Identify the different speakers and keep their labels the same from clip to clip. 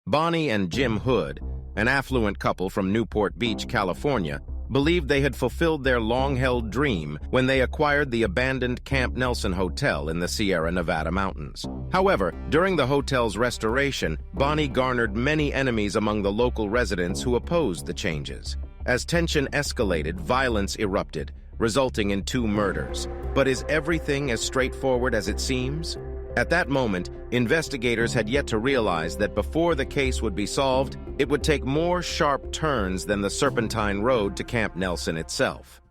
Speaker 1: Bonnie and Jim Hood, an affluent couple from Newport Beach, California, believed they had fulfilled their long-held dream when they acquired the abandoned Camp Nelson Hotel in the Sierra Nevada mountains. However, during the hotel's restoration, Bonnie garnered many enemies among the local residents who opposed the changes. As tension escalated, violence erupted, resulting in 2 murders. But is everything as straightforward as it seems? At that moment, investigators had yet to realize that before the case would be solved, it would take more sharp turns than the Serpentine Road to Camp Nelson itself.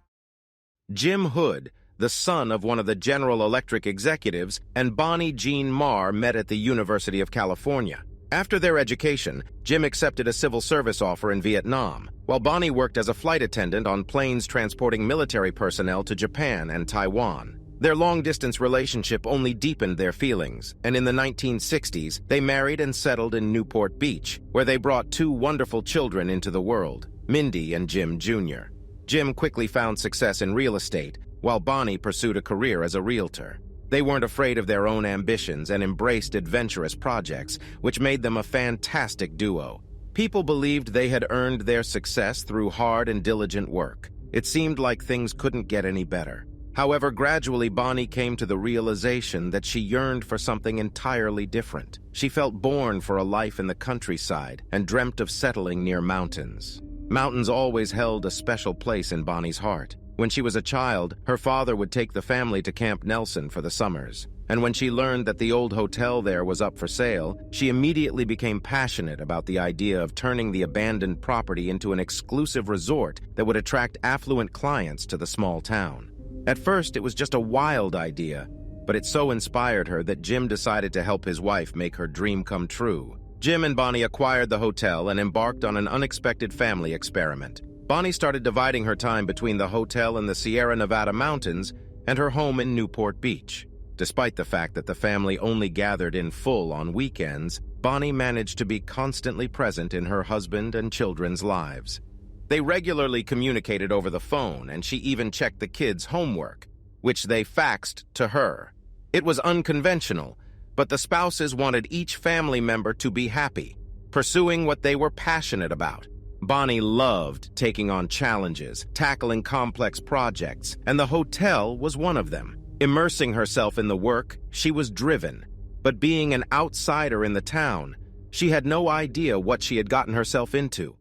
Speaker 1: Jim Hood, the son of one of the General Electric executives, and Bonnie Jean Marr met at the University of California. After their education, Jim accepted a civil service offer in Vietnam, while Bonnie worked as a flight attendant on planes transporting military personnel to Japan and Taiwan. Their long-distance relationship only deepened their feelings, and in the 1960s, they married and settled in Newport Beach, where they brought 2 wonderful children into the world, Mindy and Jim Jr. Jim quickly found success in real estate, while Bonnie pursued a career as a realtor. They weren't afraid of their own ambitions and embraced adventurous projects, which made them a fantastic duo. People believed they had earned their success through hard and diligent work. It seemed like things couldn't get any better. However, gradually Bonnie came to the realization that she yearned for something entirely different. She felt born for a life in the countryside and dreamt of settling near mountains. Mountains always held a special place in Bonnie's heart. When she was a child, her father would take the family to Camp Nelson for the summers. And when she learned that the old hotel there was up for sale, she immediately became passionate about the idea of turning the abandoned property into an exclusive resort that would attract affluent clients to the small town. At first, it was just a wild idea, but it so inspired her that Jim decided to help his wife make her dream come true. Jim and Bonnie acquired the hotel and embarked on an unexpected family experiment. Bonnie started dividing her time between the hotel in the Sierra Nevada mountains and her home in Newport Beach. Despite the fact that the family only gathered in full on weekends, Bonnie managed to be constantly present in her husband and children's lives. They regularly communicated over the phone, and she even checked the kids' homework, which they faxed to her. It was unconventional, but the spouses wanted each family member to be happy, pursuing what they were passionate about. Bonnie loved taking on challenges, tackling complex projects, and the hotel was one of them. Immersing herself in the work, she was driven, but being an outsider in the town, she had no idea what she had gotten herself into.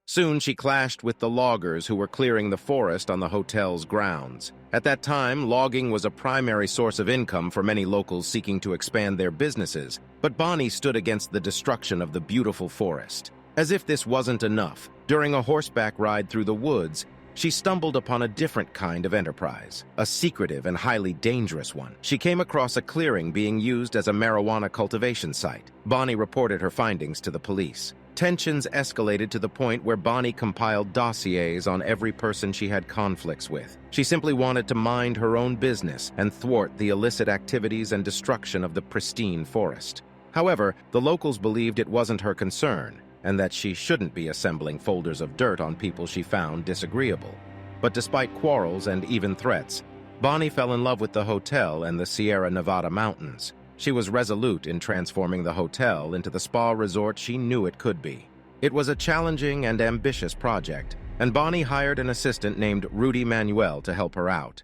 Speaker 1: Soon she clashed with the loggers who were clearing the forest on the hotel's grounds. At that time, logging was a primary source of income for many locals seeking to expand their businesses, but Bonnie stood against the destruction of the beautiful forest. As if this wasn't enough, during a horseback ride through the woods, she stumbled upon a different kind of enterprise, a secretive and highly dangerous one. She came across a clearing being used as a marijuana cultivation site. Bonnie reported her findings to the police. Tensions escalated to the point where Bonnie compiled dossiers on every person she had conflicts with. She simply wanted to mind her own business and thwart the illicit activities and destruction of the pristine forest. However, the locals believed it wasn't her concern, and that she shouldn't be assembling folders of dirt on people she found disagreeable. But despite quarrels and even threats, Bonnie fell in love with the hotel and the Sierra Nevada mountains. She was resolute in transforming the hotel into the spa resort she knew it could be. It was a challenging and ambitious project, and Bonnie hired an assistant named Rudy Manuel to help her out.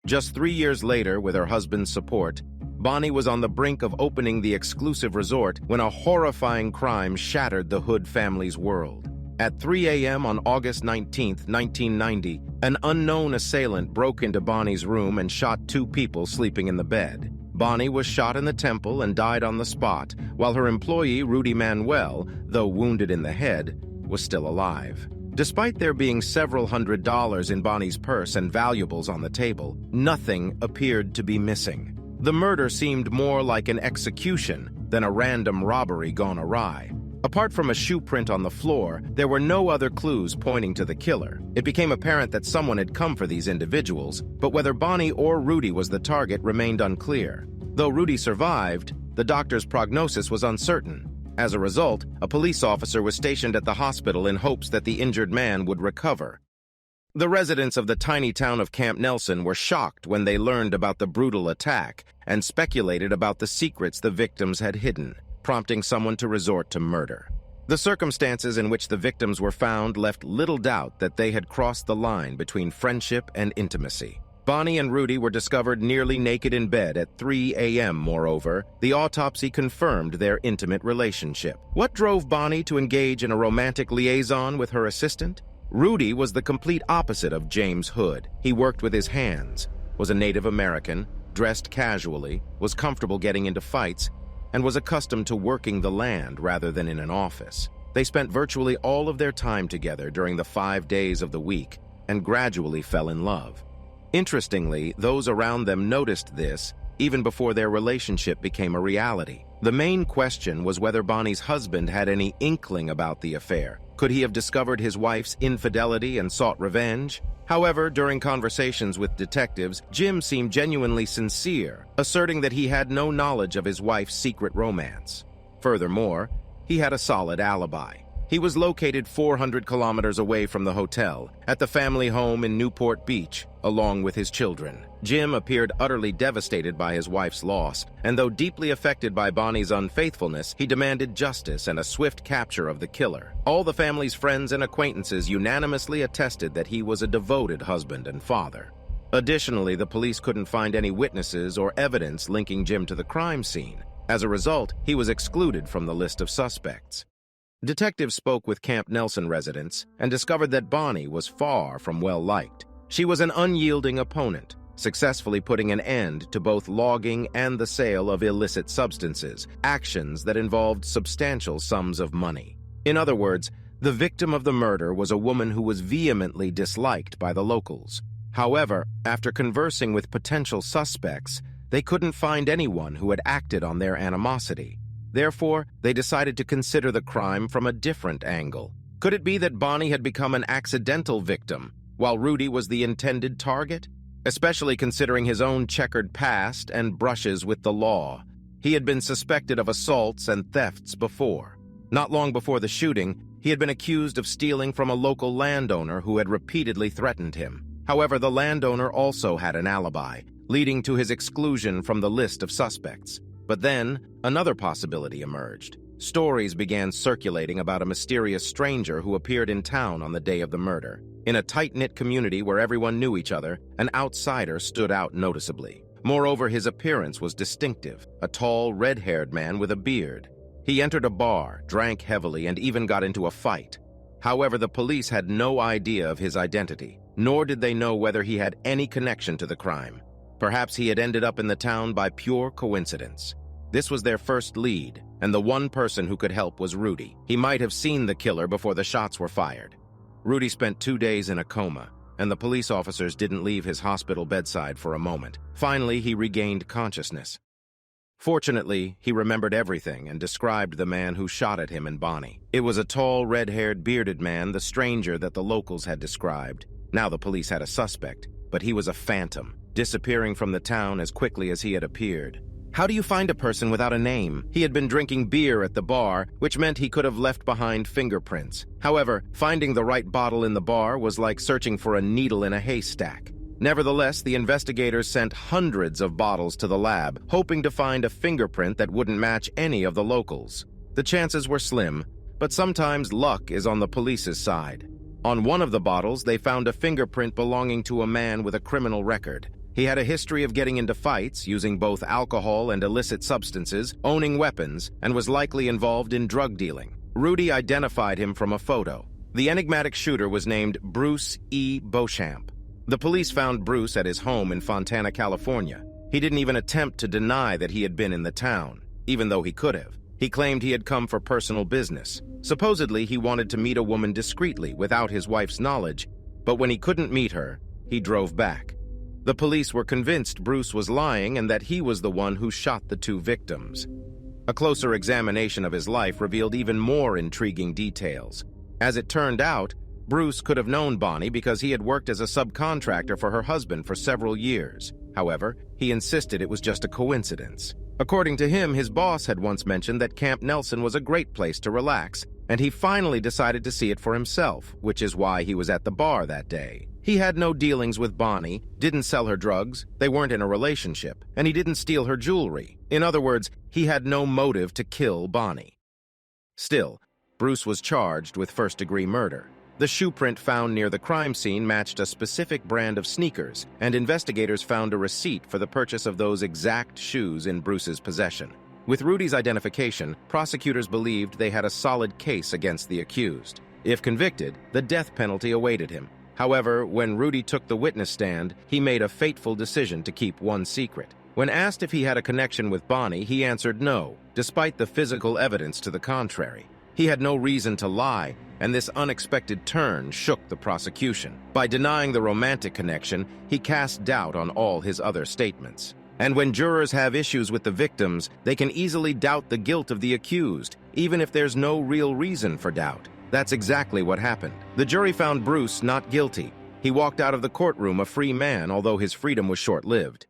Speaker 1: Just 3 years later, with her husband's support, Bonnie was on the brink of opening the exclusive resort when a horrifying crime shattered the Hood family's world. At 3 a.m. on August 19, 1990, an unknown assailant broke into Bonnie's room and shot 2 people sleeping in the bed. Bonnie was shot in the temple and died on the spot, while her employee, Rudy Manuel, though wounded in the head, was still alive. Despite there being several $100s in Bonnie's purse and valuables on the table, nothing appeared to be missing. The murder seemed more like an execution than a random robbery gone awry. Apart from a shoe print on the floor, there were no other clues pointing to the killer. It became apparent that someone had come for these individuals, but whether Bonnie or Rudy was the target remained unclear. Though Rudy survived, the doctor's prognosis was uncertain. As a result, a police officer was stationed at the hospital in hopes that the injured man would recover. The residents of the tiny town of Camp Nelson were shocked when they learned about the brutal attack and speculated about the secrets the victims had hidden. prompting someone to resort to murder. The circumstances in which the victims were found left little doubt that they had crossed the line between friendship and intimacy. Bonnie and Rudy were discovered nearly naked in bed at 3 a.m. Moreover, the autopsy confirmed their intimate relationship. What drove Bonnie to engage in a romantic liaison with her assistant? Rudy was the complete opposite of James Hood. He worked with his hands, was a Native American, dressed casually, was comfortable getting into fights, and was accustomed to working the land rather than in an office. They spent virtually all of their time together during the 5 days of the week and gradually fell in love. Interestingly, those around them noticed this even before their relationship became a reality. The main question was whether Bonnie's husband had any inkling about the affair. Could he have discovered his wife's infidelity and sought revenge? However, during conversations with detectives, Jim seemed genuinely sincere, asserting that he had no knowledge of his wife's secret romance. Furthermore, he had a solid alibi. He was located 400 kilometers away from the hotel, at the family home in Newport Beach, along with his children. Jim appeared utterly devastated by his wife's loss, and though deeply affected by Bonnie's unfaithfulness, he demanded justice and a swift capture of the killer. All the family's friends and acquaintances unanimously attested that he was a devoted husband and father. Additionally, the police couldn't find any witnesses or evidence linking Jim to the crime scene. As a result, he was excluded from the list of suspects. Detectives spoke with Camp Nelson residents and discovered that Bonnie was far from well-liked. She was an unyielding opponent, successfully putting an end to both logging and the sale of illicit substances, actions that involved substantial sums of money. In other words, the victim of the murder was a woman who was vehemently disliked by the locals. However, after conversing with potential suspects, they couldn't find anyone who had acted on their animosity. Therefore, they decided to consider the crime from a different angle. Could it be that Bonnie had become an accidental victim, while Rudy was the intended target? Especially considering his own checkered past and brushes with the law. He had been suspected of assaults and thefts before. Not long before the shooting, he had been accused of stealing from a local landowner who had repeatedly threatened him. However, the landowner also had an alibi, leading to his exclusion from the list of suspects. But then, another possibility emerged. Stories began circulating about a mysterious stranger who appeared in town on the day of the murder. In a tight-knit community where everyone knew each other, an outsider stood out noticeably. Moreover, his appearance was distinctive, a tall, red-haired man with a beard. He entered a bar, drank heavily, and even got into a fight. However, the police had no idea of his identity, nor did they know whether he had any connection to the crime. Perhaps he had ended up in the town by pure coincidence. This was their first lead, and the one person who could help was Rudy. He might have seen the killer before the shots were fired. Rudy spent 2 days in a coma, and the police officers didn't leave his hospital bedside for a moment. Finally, he regained consciousness. Fortunately, he remembered everything and described the man who shot at him and Bonnie. It was a tall, red-haired, bearded man, the stranger that the locals had described. Now the police had a suspect, but he was a phantom, disappearing from the town as quickly as he had appeared. How do you find a person without a name? He had been drinking beer at the bar, which meant he could have left behind fingerprints. However, finding the right bottle in the bar was like searching for a needle in a haystack. Nevertheless, the investigators sent hundreds of bottles to the lab, hoping to find a fingerprint that wouldn't match any of the locals. The chances were slim, but sometimes luck is on the police's side. On one of the bottles, they found a fingerprint belonging to a man with a criminal record. He had a history of getting into fights, using both alcohol and illicit substances, owning weapons, and was likely involved in drug dealing. Rudy identified him from a photo. The enigmatic shooter was named Bruce E. Beauchamp. The police found Bruce at his home in Fontana, California. He didn't even attempt to deny that he had been in the town, even though he could have. He claimed he had come for personal business. Supposedly, he wanted to meet a woman discreetly without his wife's knowledge, but when he couldn't meet her, he drove back. The police were convinced Bruce was lying and that he was the one who shot the 2 victims. A closer examination of his life revealed even more intriguing details. As it turned out, Bruce could have known Bonnie because he had worked as a subcontractor for her husband for several years. However, he insisted it was just a coincidence. According to him, his boss had once mentioned that Camp Nelson was a great place to relax, and he finally decided to see it for himself, which is why he was at the bar that day. He had no dealings with Bonnie, didn't sell her drugs, they weren't in a relationship, and he didn't steal her jewelry. In other words, he had no motive to kill Bonnie. Still, Bruce was charged with first-degree murder. The shoe print found near the crime scene matched a specific brand of sneakers, and investigators found a receipt for the purchase of those exact shoes in Bruce's possession. With Rudy's identification, prosecutors believed they had a solid case against the accused. If convicted, the death penalty awaited him. However, when Rudy took the witness stand, he made a fateful decision to keep one secret. When asked if he had a connection with Bonnie, he answered no, despite the physical evidence to the contrary. He had no reason to lie, and this unexpected turn shook the prosecution. By denying the romantic connection, he cast doubt on all his other statements. And when jurors have issues with the victims, they can easily doubt the guilt of the accused, even if there's no real reason for doubt. That's exactly what happened. The jury found Bruce not guilty. He walked out of the courtroom a free man, although his freedom was short-lived.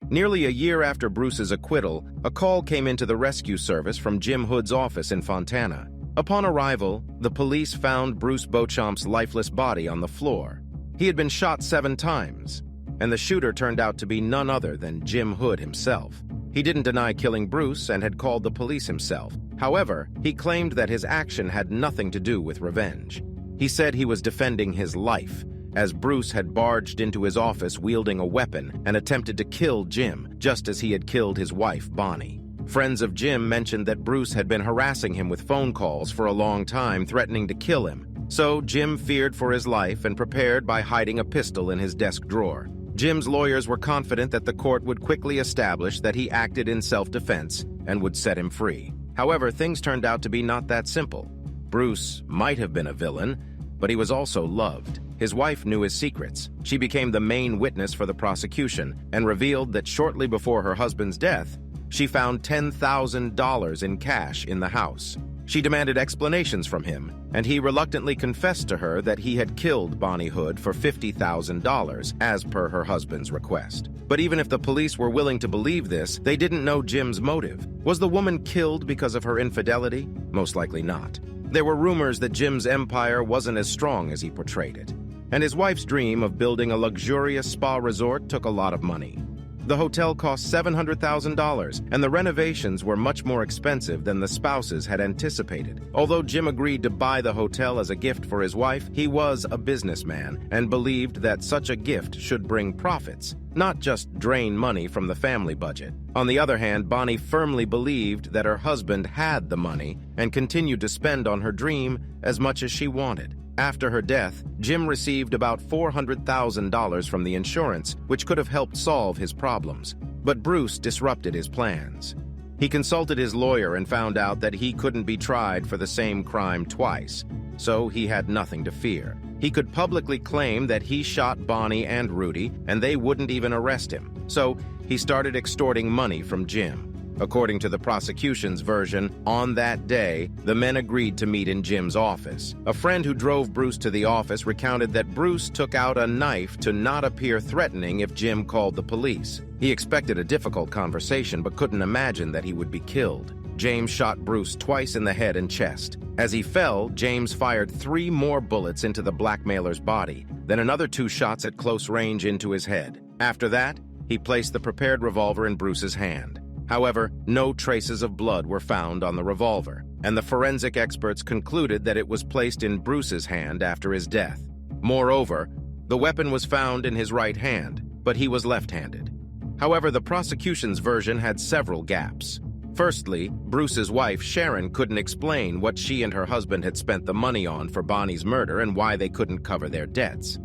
Speaker 1: Nearly a year after Bruce's acquittal, a call came into the rescue service from Jim Hood's office in Fontana. Upon arrival, the police found Bruce Beauchamp's lifeless body on the floor. He had been shot 7 times, and the shooter turned out to be none other than Jim Hood himself. He didn't deny killing Bruce and had called the police himself. However, he claimed that his action had nothing to do with revenge. He said he was defending his life, as Bruce had barged into his office wielding a weapon and attempted to kill Jim, just as he had killed his wife, Bonnie. Friends of Jim mentioned that Bruce had been harassing him with phone calls for a long time, threatening to kill him. So Jim feared for his life and prepared by hiding a pistol in his desk drawer. Jim's lawyers were confident that the court would quickly establish that he acted in self-defense and would set him free. However, things turned out to be not that simple. Bruce might have been a villain, but he was also loved. His wife knew his secrets. She became the main witness for the prosecution and revealed that shortly before her husband's death, she found $10,000 in cash in the house. She demanded explanations from him, and he reluctantly confessed to her that he had killed Bonnie Hood for $50,000, as per her husband's request. But even if the police were willing to believe this, they didn't know Jim's motive. Was the woman killed because of her infidelity? Most likely not. There were rumors that Jim's empire wasn't as strong as he portrayed it, and his wife's dream of building a luxurious spa resort took a lot of money. The hotel cost $700,000, and the renovations were much more expensive than the spouses had anticipated. Although Jim agreed to buy the hotel as a gift for his wife, he was a businessman and believed that such a gift should bring profits, not just drain money from the family budget. On the other hand, Bonnie firmly believed that her husband had the money and continued to spend on her dream as much as she wanted. After her death, Jim received about $400,000 from the insurance, which could have helped solve his problems. But Bruce disrupted his plans. He consulted his lawyer and found out that he couldn't be tried for the same crime twice, so he had nothing to fear. He could publicly claim that he shot Bonnie and Rudy, and they wouldn't even arrest him. So he started extorting money from Jim. According to the prosecution's version, on that day, the men agreed to meet in Jim's office. A friend who drove Bruce to the office recounted that Bruce took out a knife to not appear threatening if Jim called the police. He expected a difficult conversation but couldn't imagine that he would be killed. James shot Bruce twice in the head and chest. As he fell, James fired 3 more bullets into the blackmailer's body, then another 2 shots at close range into his head. After that, he placed the prepared revolver in Bruce's hand. However, no traces of blood were found on the revolver, and the forensic experts concluded that it was placed in Bruce's hand after his death. Moreover, the weapon was found in his right hand, but he was left-handed. However, the prosecution's version had several gaps. Firstly, Bruce's wife, Sharon, couldn't explain what she and her husband had spent the money on for Bonnie's murder and why they couldn't cover their debts.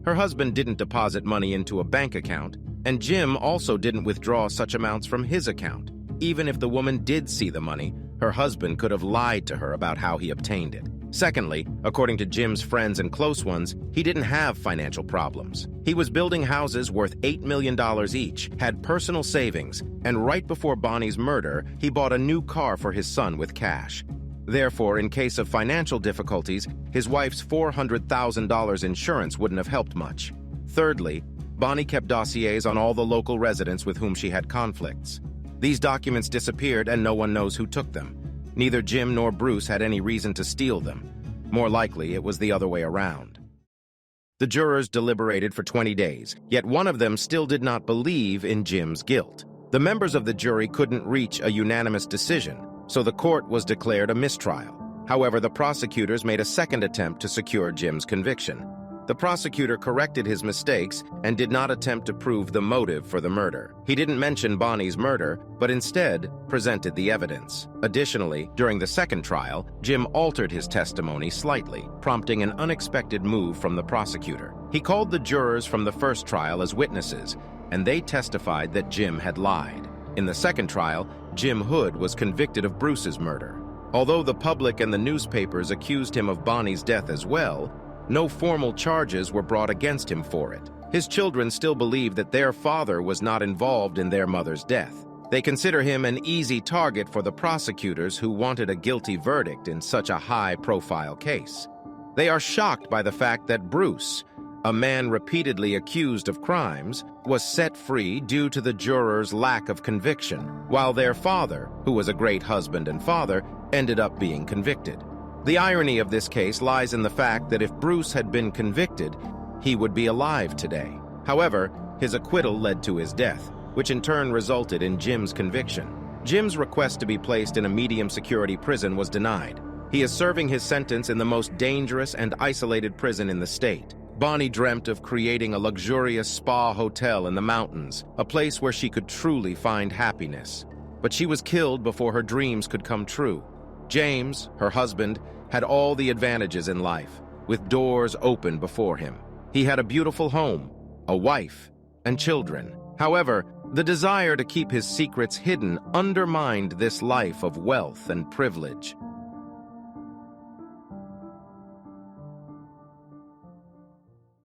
Speaker 1: Her husband didn't deposit money into a bank account, and Jim also didn't withdraw such amounts from his account. Even if the woman did see the money, her husband could have lied to her about how he obtained it. Secondly, according to Jim's friends and close ones, he didn't have financial problems. He was building houses worth $8 million each, had personal savings, and right before Bonnie's murder, he bought a new car for his son with cash. Therefore, in case of financial difficulties, his wife's $400,000 insurance wouldn't have helped much. Thirdly, Bonnie kept dossiers on all the local residents with whom she had conflicts. These documents disappeared and no one knows who took them. Neither Jim nor Bruce had any reason to steal them. More likely, it was the other way around. The jurors deliberated for 20 days, yet one of them still did not believe in Jim's guilt. The members of the jury couldn't reach a unanimous decision, so the court was declared a mistrial. However, the prosecutors made a second attempt to secure Jim's conviction. The prosecutor corrected his mistakes and did not attempt to prove the motive for the murder. He didn't mention Bonnie's murder, but instead presented the evidence. Additionally, during the second trial, Jim altered his testimony slightly, prompting an unexpected move from the prosecutor. He called the jurors from the first trial as witnesses, and they testified that Jim had lied. In the second trial, Jim Hood was convicted of Bruce's murder. Although the public and the newspapers accused him of Bonnie's death as well, no formal charges were brought against him for it. His children still believe that their father was not involved in their mother's death. They consider him an easy target for the prosecutors who wanted a guilty verdict in such a high-profile case. They are shocked by the fact that Bruce, a man repeatedly accused of crimes, was set free due to the jurors' lack of conviction, while their father, who was a great husband and father, ended up being convicted. The irony of this case lies in the fact that if Bruce had been convicted, he would be alive today. However, his acquittal led to his death, which in turn resulted in Jim's conviction. Jim's request to be placed in a medium-security prison was denied. He is serving his sentence in the most dangerous and isolated prison in the state. Bonnie dreamt of creating a luxurious spa hotel in the mountains, a place where she could truly find happiness. But she was killed before her dreams could come true. James, her husband, had all the advantages in life, with doors open before him. He had a beautiful home, a wife, and children. However, the desire to keep his secrets hidden undermined this life of wealth and privilege.